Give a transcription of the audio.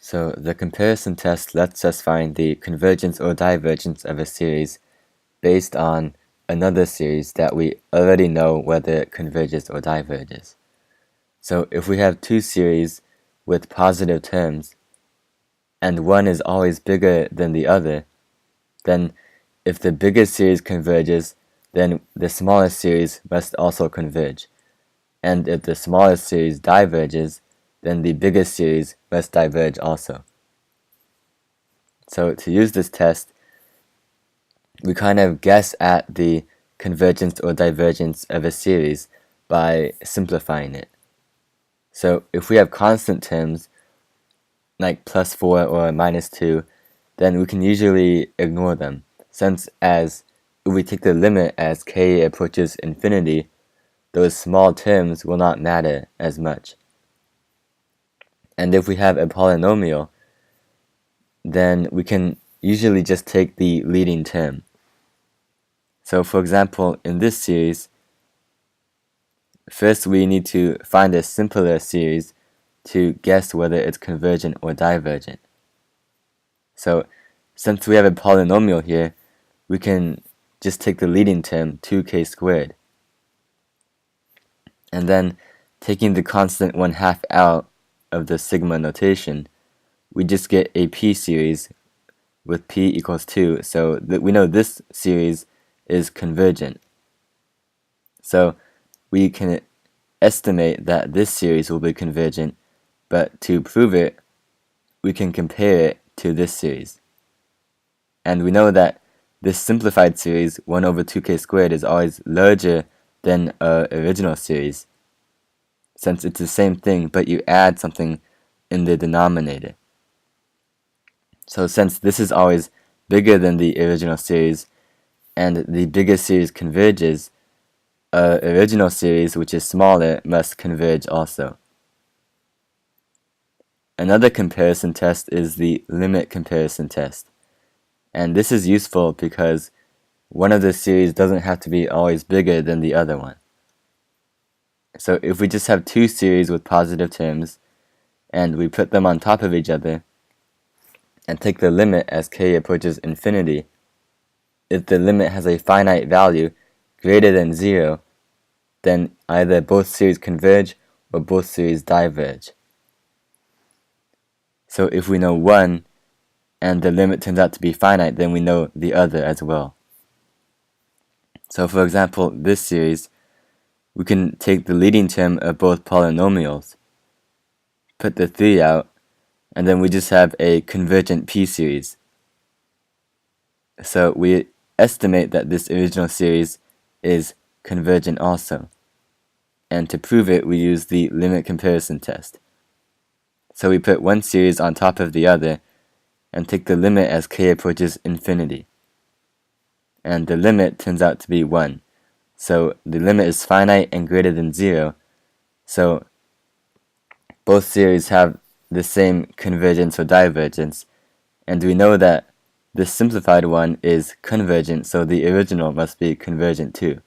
So the comparison test lets us find the convergence or divergence of a series based on another series that we already know whether it converges or diverges. So if we have two series with positive terms, and one is always bigger than the other, then if the biggest series converges, then the smallest series must also converge. And if the smallest series diverges, then the biggest series must diverge also. So to use this test, we kind of guess at the convergence or divergence of a series by simplifying it. So if we have constant terms, like +4 or -2, then we can usually ignore them, since as if we take the limit as k approaches infinity, those small terms will not matter as much. And if we have a polynomial, then we can usually just take the leading term. So for example, in this series, first we need to find a simpler series to guess whether it's convergent or divergent. So since we have a polynomial here, we can just take the leading term, 2k squared. And then taking the constant 1/2 out of the sigma notation, we just get a p-series with p equals 2, so we know this series is convergent. So we can estimate that this series will be convergent, but to prove it, we can compare it to this series. And we know that this simplified series, 1 over 2k squared, is always larger than our original series, since it's the same thing, but you add something in the denominator. So since this is always bigger than the original series, and the biggest series converges, our original series, which is smaller, must converge also. Another comparison test is the limit comparison test. And this is useful because one of the series doesn't have to be always bigger than the other one. So if we just have two series with positive terms, and we put them on top of each other, and take the limit as k approaches infinity, if the limit has a finite value greater than 0, then either both series converge or both series diverge. So if we know one, and the limit turns out to be finite, then we know the other as well. So for example, this series, we can take the leading term of both polynomials, put the 3 out, and then we just have a convergent p-series. So we estimate that this original series is convergent also. And to prove it, we use the limit comparison test. So we put one series on top of the other, and take the limit as k approaches infinity. And the limit turns out to be 1. So the limit is finite and greater than 0. So both series have the same convergence or divergence. And we know that this simplified one is convergent, so the original must be convergent too.